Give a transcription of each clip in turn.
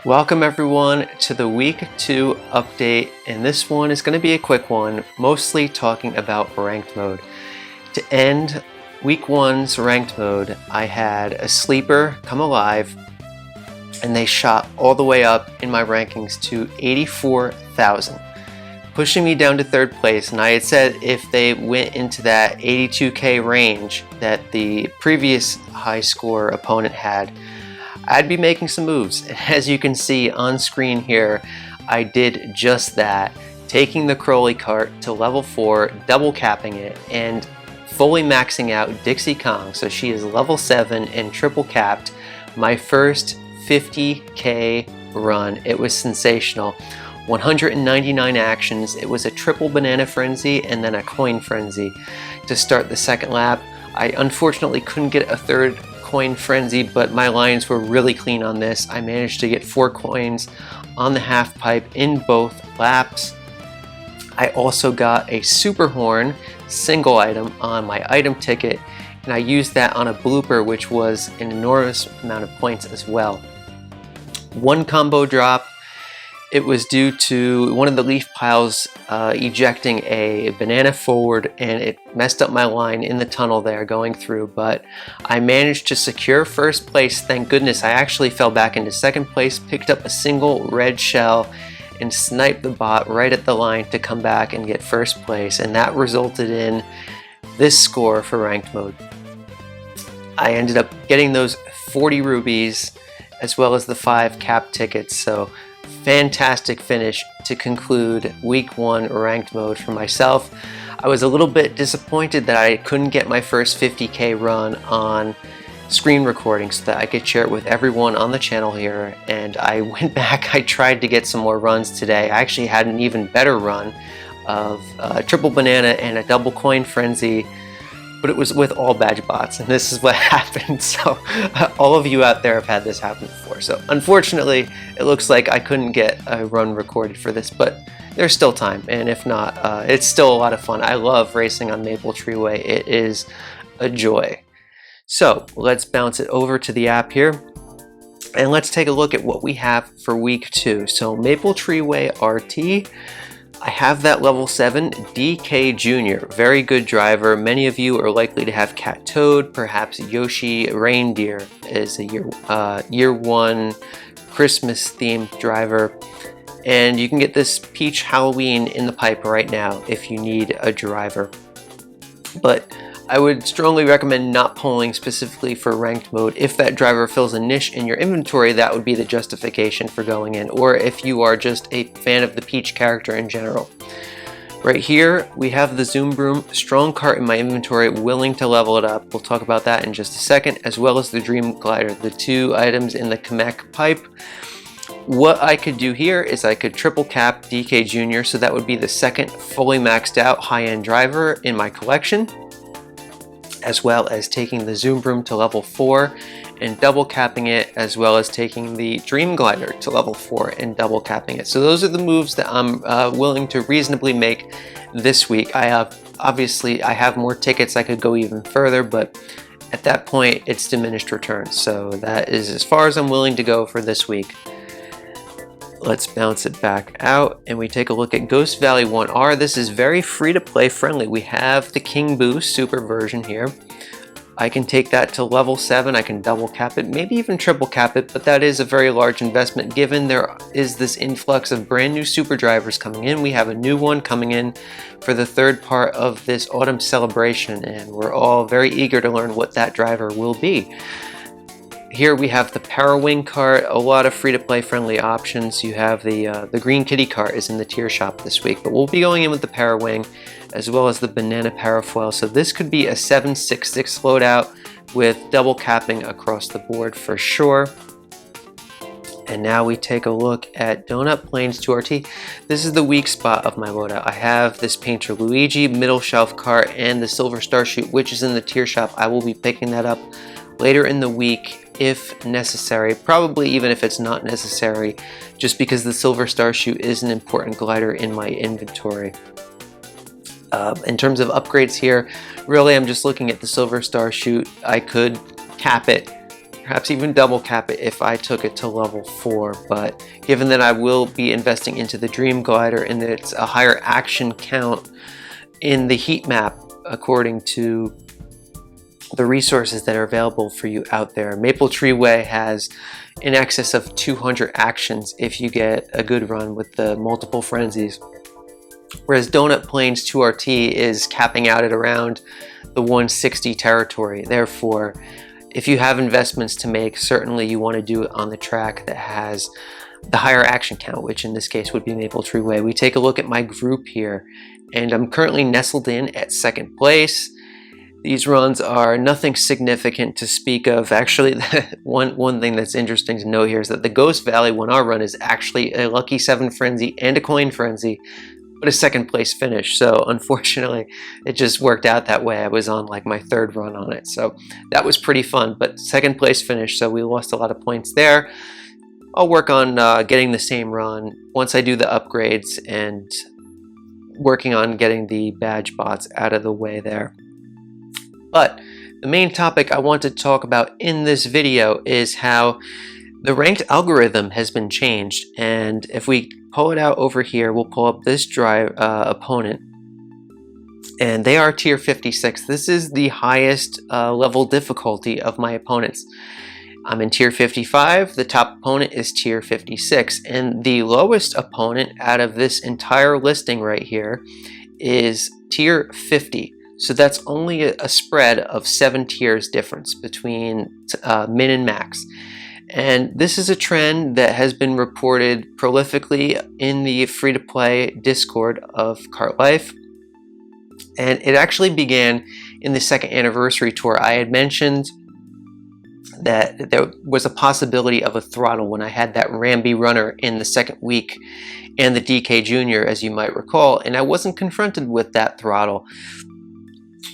Welcome everyone to the week 2 update, and this one is going to be a quick one, mostly talking about ranked mode. To end week 1's ranked mode, I had a sleeper come alive and they shot all the way up in my rankings to 84,000, pushing me down to 3rd place. And I had said if they went into that 82k range that the previous high score opponent had, I'd be making some moves. As you can see on screen here, I did just that, taking the Crowley cart to level 4, double capping it, and fully maxing out Dixie Kong. So she is level 7 and triple capped my first 50k run. It was sensational. 199 actions. It was a triple banana frenzy and then a coin frenzy to start the second lap. I unfortunately couldn't get a third coin frenzy, but my lines were really clean on this. I managed to get 4 coins on the half pipe in both laps. I also got a super horn single item on my item ticket, and I used that on a blooper, which was an enormous amount of points as well. One combo drop. It was due to one of the leaf piles ejecting a banana forward, and it messed up my line in the tunnel there going through, but I managed to secure 1st place. Thank goodness. I actually fell back into 2nd place, picked up a single red shell, and sniped the bot right at the line to come back and get 1st place, and that resulted in this score for ranked mode. I ended up getting those 40 rubies as well as the 5 cap tickets, so fantastic finish to conclude week 1 ranked mode for myself. I was a little bit disappointed that I couldn't get my first 50k run on screen recording so that I could share it with everyone on the channel here, and I went back. I tried to get some more runs today. I actually had an even better run of triple banana and a double coin frenzy, but it was with all badge bots, and this is what happened. So all of you out there have had this happen before. So unfortunately, it looks like I couldn't get a run recorded for this, but there's still time, and if not, it's still a lot of fun. I love racing on Maple Treeway. It is a joy. So let's bounce it over to the app here, and let's take a look at what we have for week 2. So Maple Treeway RT, I have that level 7 DK Jr. Very good driver. Many of you are likely to have Cat Toad, perhaps Yoshi Reindeer is a year 1 Christmas themed driver. And you can get this Peach Halloween in the pipe right now if you need a driver. But I would strongly recommend not pulling specifically for ranked mode. If that driver fills a niche in your inventory, that would be the justification for going in, or if you are just a fan of the Peach character in general. Right here, we have the Zoom Broom, strong cart in my inventory, willing to level it up. We'll talk about that in just a second, as well as the Dream Glider, the 2 items in the Kamek pipe. What I could do here is I could triple cap DK Jr., so that would be the 2nd fully maxed out high-end driver in my collection, as well as taking the Zoom Broom to level 4 and double capping it, as well as taking the Dream Glider to level 4 and double capping it. So those are the moves that I'm willing to reasonably make this week. Obviously I have more tickets, I could go even further, but at that point it's diminished returns. So that is as far as I'm willing to go for this week. Let's bounce it back out and we take a look at Ghost Valley 1R. This is very free to play friendly. We have the King Boo super version here. I can take that to level 7. I can double cap it, maybe even triple cap it, but that is a very large investment given there is this influx of brand new super drivers coming in. We have a new one coming in for the 3rd part of this autumn celebration, and we're all very eager to learn what that driver will be. Here we have the Parawing cart, a lot of free-to-play friendly options. You have the Green Kitty cart is in the tier shop this week, but we'll be going in with the Parawing as well as the Banana Parafoil. So this could be a 766 loadout with double capping across the board for sure. And now we take a look at Donut Plains 2RT. This is the weak spot of my loadout. I have this Painter Luigi, middle shelf cart, and the Silver Star Chute, which is in the tier shop. I will be picking that up later in the week if necessary, probably even if it's not necessary, just because the Silver Star Chute is an important glider in my inventory. In terms of upgrades here, really I'm just looking at the Silver Star Chute. I could cap it perhaps even double cap it if I took it to level 4, but given that I will be investing into the Dream Glider and that it's a higher action count in the heat map according to the resources that are available for you out there. Maple Tree Way has in excess of 200 actions if you get a good run with the multiple frenzies, whereas Donut Plains 2RT is capping out at around the 160 territory. Therefore, if you have investments to make, certainly you want to do it on the track that has the higher action count, which in this case would be Maple Tree Way. We take a look at my group here, and I'm currently nestled in at 2nd place. These runs are nothing significant to speak of. Actually, one thing that's interesting to note here is that the Ghost Valley 1R run is actually a Lucky 7 Frenzy and a Coin Frenzy, but a 2nd place finish. So unfortunately, it just worked out that way. I was on like my 3rd run on it. So that was pretty fun, but 2nd place finish, so we lost a lot of points there. I'll work on getting the same run once I do the upgrades and working on getting the badge bots out of the way there. But the main topic I want to talk about in this video is how the ranked algorithm has been changed. And if we pull it out over here, we'll pull up this opponent. And they are tier 56. This is the highest level difficulty of my opponents. I'm in tier 55, the top opponent is tier 56, and the lowest opponent out of this entire listing right here is tier 50. So that's only a spread of 7 tiers difference between min and max. And this is a trend that has been reported prolifically in the free-to-play Discord of Cart Life. And it actually began in the 2nd anniversary tour. I had mentioned that there was a possibility of a throttle when I had that Ramby runner in the 2nd week and the DK Jr., as you might recall, and I wasn't confronted with that throttle.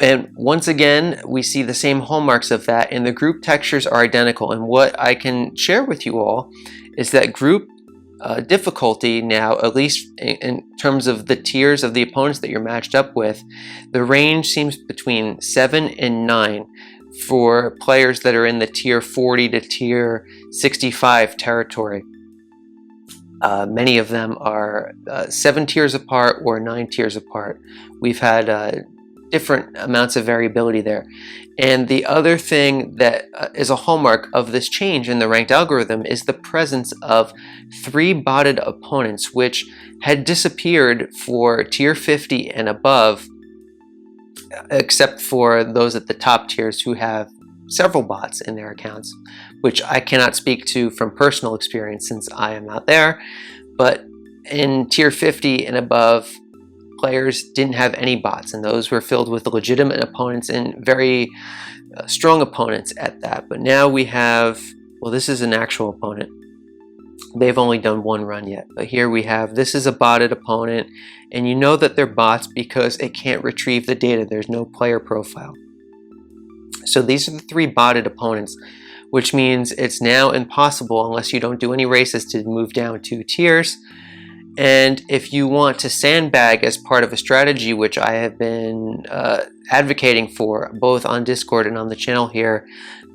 And once again, we see the same hallmarks of that, and the group textures are identical. And what I can share with you all is that group difficulty now, at least in terms of the tiers of the opponents that you're matched up with, the range seems between 7 and 9 for players that are in the tier 40 to tier 65 territory. Many of them are 7 tiers apart or 9 tiers apart. We've had different amounts of variability there. And the other thing that is a hallmark of this change in the ranked algorithm is the presence of 3 botted opponents, which had disappeared for tier 50 and above, except for those at the top tiers who have several bots in their accounts, which I cannot speak to from personal experience since I am not there. But in tier 50 and above, players didn't have any bots, and those were filled with legitimate opponents and very strong opponents at that. But now we have, well, this is an actual opponent. They've only done 1 run yet, but here we have, this is a botted opponent, and you know that they're bots because it can't retrieve the data. There's no player profile. So these are the 3 botted opponents, which means it's now impossible, unless you don't do any races, to move down 2 tiers. And if you want to sandbag as part of a strategy, which I have been advocating for both on Discord and on the channel here,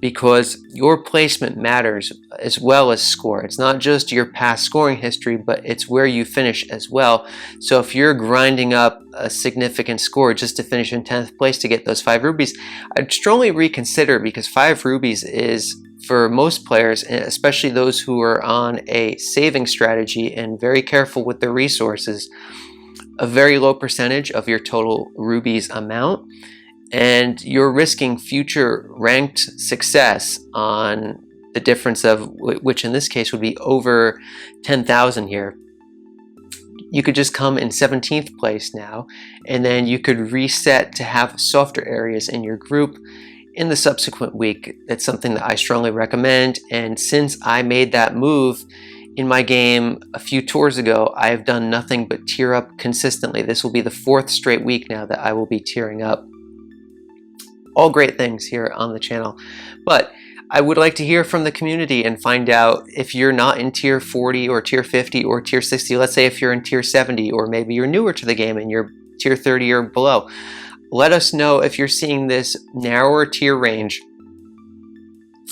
because your placement matters as well as score. It's not just your past scoring history, but it's where you finish as well. So if you're grinding up a significant score just to finish in 10th place to get those 5 rubies, I'd strongly reconsider, because 5 rubies is, for most players, especially those who are on a saving strategy and very careful with their resources, a very low percentage of your total rubies amount, and you're risking future ranked success on the difference of, which in this case would be over 10,000 here. You could just come in 17th place now, and then you could reset to have softer areas in your group in the subsequent week. It's something that I strongly recommend, and since I made that move in my game a few tours ago, I have done nothing but tier up consistently. This will be the 4th straight week now that I will be tiering up. All great things here on the channel, but I would like to hear from the community and find out if you're not in tier 40 or tier 50 or tier 60. Let's say if you're in tier 70, or maybe you're newer to the game and you're tier 30 or below. Let us know if you're seeing this narrower tier range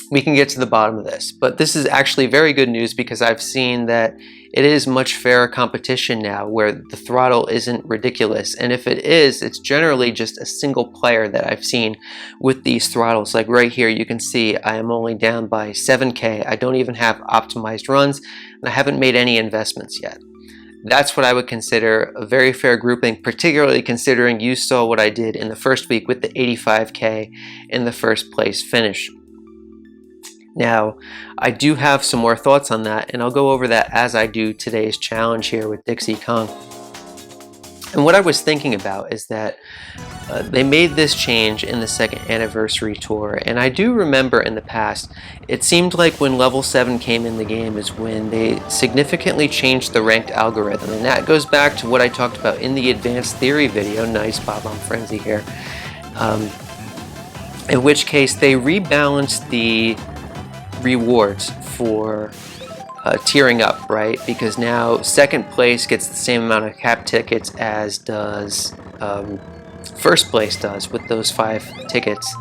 we can get to the bottom of this. But this is actually very good news because I've seen that it is much fairer competition now where the throttle isn't ridiculous. And if it is, it's generally just a single player that I've seen with these throttles. Like right here, you can see I am only down by 7K. I don't even have optimized runs, and I haven't made any investments yet. That's what I would consider a very fair grouping, particularly considering you saw what I did in the first week with the 85K in the first place finish. Now, I do have some more thoughts on that, and I'll go over that as I do today's challenge here with Dixie Kong. And what I was thinking about is that they made this change in the second anniversary tour, and I do remember in the past, it seemed like when level 7 came in the game is when they significantly changed the ranked algorithm, and that goes back to what I talked about in the advanced theory video. Nice Bob-omb Frenzy here. In which case they rebalanced the rewards for tiering up, right? Because now second place gets the same amount of cap tickets as does first place does with those 5 tickets.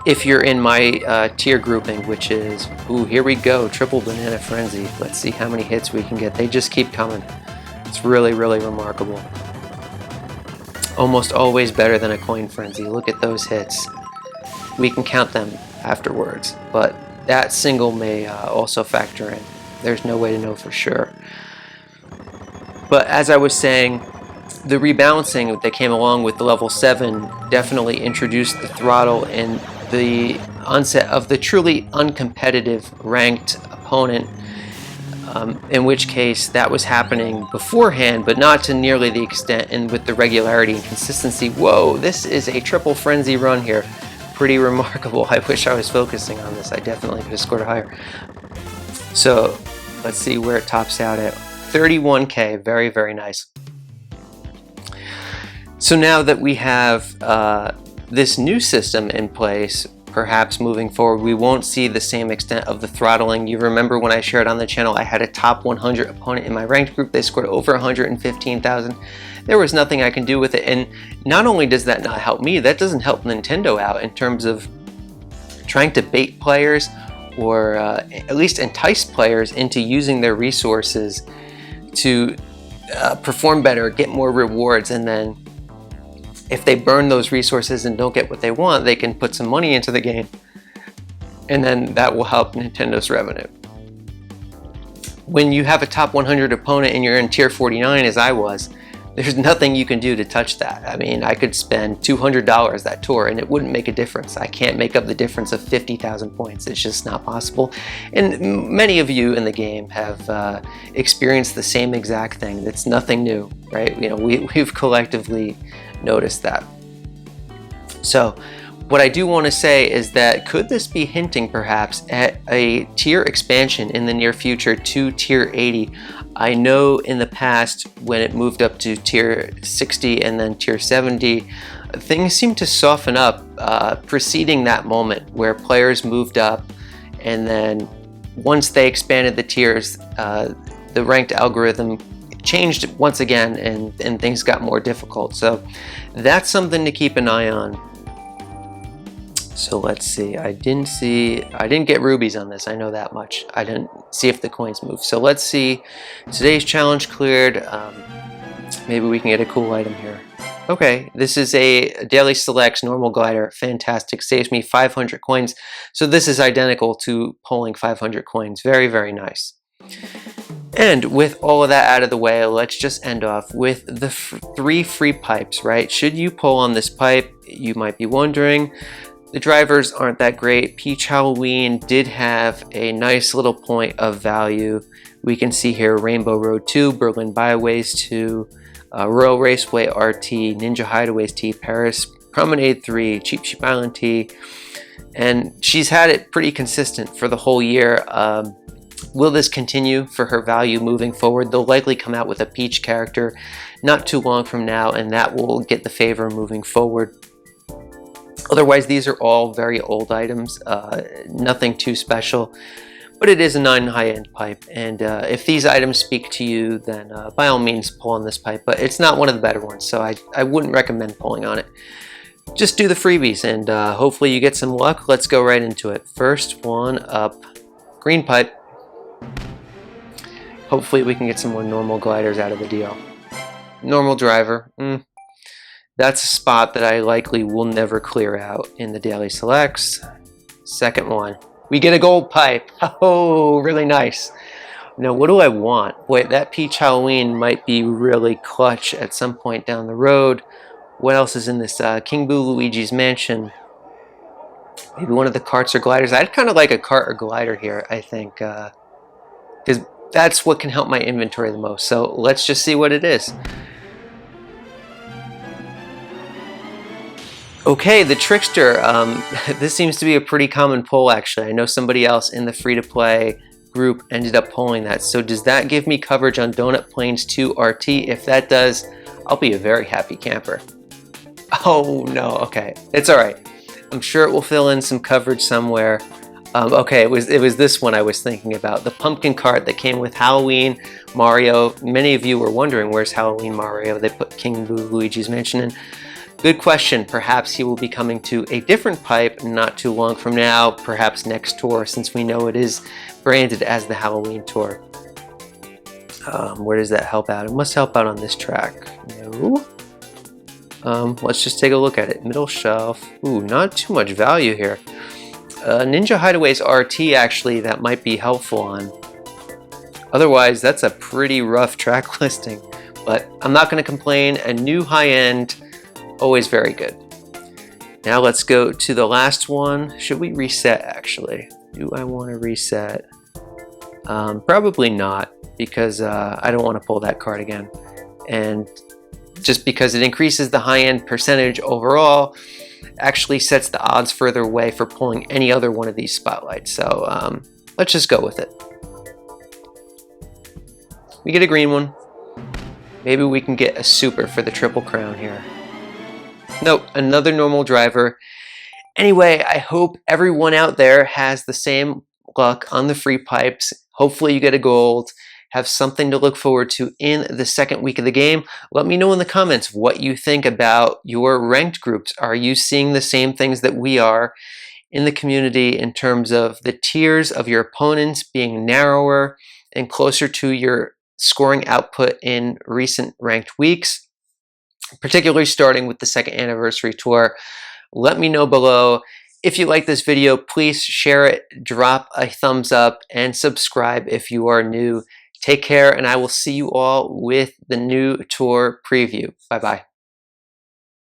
If you're in my tier grouping, which is, ooh, here we go, triple banana frenzy. Let's see how many hits we can get. They just keep coming. It's really, really remarkable. Almost always better than a coin frenzy. Look at those hits. We can count them afterwards, but that single may also factor in. There's no way to know for sure. But as I was saying, the rebalancing that came along with the level 7 definitely introduced the throttle and the onset of the truly uncompetitive ranked opponent, in which case that was happening beforehand, but not to nearly the extent and with the regularity and consistency. Whoa, this is a triple frenzy run here. Pretty remarkable. I wish I was focusing on this. I definitely could have scored higher. So let's see where it tops out at. 31K, very, very nice. So now that we have this new system in place, perhaps moving forward, we won't see the same extent of the throttling. You remember when I shared on the channel, I had a top 100 opponent in my ranked group. They scored over 115,000. There was nothing I can do with it. And not only does that not help me, that doesn't help Nintendo out in terms of trying to bait players or at least entice players into using their resources to perform better, get more rewards, and then if they burn those resources and don't get what they want, they can put some money into the game, and then that will help Nintendo's revenue. When you have a top 100 opponent and you're in tier 49, as I was, there's nothing you can do to touch that. I mean, I could spend $200 that tour and it wouldn't make a difference. I can't make up the difference of 50,000 points. It's just not possible. And many of you in the game have experienced the same exact thing. It's nothing new, right? You know, we've collectively noticed that. So what I do want to say is that could this be hinting perhaps at a tier expansion in the near future to tier 80? I know in the past when it moved up to tier 60 and then tier 70, things seemed to soften up preceding that moment where players moved up, and then once they expanded the tiers, the ranked algorithm changed once again and things got more difficult. So that's something to keep an eye on. So let's see, I didn't get rubies on this, I know that much. I didn't see if the coins moved. So let's see, today's challenge cleared. Maybe we can get a cool item here. Okay, this is a Daily Selects normal glider, fantastic, saves me 500 coins. So this is identical to pulling 500 coins, very, very nice. And with all of that out of the way, let's just end off with the 3 free pipes, right? Should you pull on this pipe, you might be wondering. The drivers aren't that great. Peach Halloween did have a nice little point of value. We can see here Rainbow Road 2, Berlin Byways 2, Royal Raceway RT, Ninja Hideaways T, Paris Promenade 3, Cheap Sheep Island T, and she's had it pretty consistent for the whole year. Will this continue for her value moving forward? They'll likely come out with a Peach character not too long from now, and that will get the favor moving forward. Otherwise, these are all very old items, nothing too special, but it is a 9 high-end pipe, and if these items speak to you, then by all means pull on this pipe, but it's not one of the better ones, so I wouldn't recommend pulling on it. just do the freebies and hopefully you get some luck. Let's go right into it. First one up, green pipe. Hopefully we can get some more normal gliders out of the deal. Normal driver. That's a spot that I likely will never clear out in the daily selects. Second one, we get a gold pipe. Oh, really nice. Now, what do I want? Wait, that Peach Halloween might be really clutch at some point down the road. What else is in this? King Boo Luigi's Mansion. Maybe one of the carts or gliders. I'd kind of like a cart or glider here, I think. Because that's what can help my inventory the most. So let's just see what it is. Okay, the Trickster. This seems to be a pretty common poll, actually. I know somebody else in the free-to-play group ended up polling that. So does that give me coverage on Donut Plains 2 RT? If that does, I'll be a very happy camper. Oh no, okay, it's all right. I'm sure it will fill in some coverage somewhere. Okay, it was this one I was thinking about, the pumpkin cart that came with Halloween Mario. Many of you were wondering, where's Halloween Mario? They put King Boo Luigi's Mansion in. Good question. Perhaps he will be coming to a different pipe not too long from now, perhaps next tour, since we know it is branded as the Halloween tour. Where does that help out? It must help out on this track. No. Let's just take a look at it. Middle shelf. Ooh, not too much value here. Ninja Hideaways RT, actually, that might be helpful on. Otherwise, that's a pretty rough track listing. But I'm not going to complain. A new high-end, always very good. Now let's go to the last one. Should we reset, actually? Do I want to reset? Probably not, because I don't want to pull that card again. And just because it increases the high-end percentage overall, actually sets the odds further away for pulling any other one of these spotlights. So let's just go with it. We get a green one. Maybe we can get a super for the Triple Crown here. Nope, another normal driver. Anyway, I hope everyone out there has the same luck on the free pipes. Hopefully you get a gold. Have something to look forward to in the second week of the game. Let me know in the comments what you think about your ranked groups. Are you seeing the same things that we are in the community in terms of the tiers of your opponents being narrower and closer to your scoring output in recent ranked weeks, particularly starting with the second anniversary tour? Let me know below. If you like this video, please share it, drop a thumbs up, and subscribe if you are new. Take care, and I will see you all with the new tour preview. Bye-bye.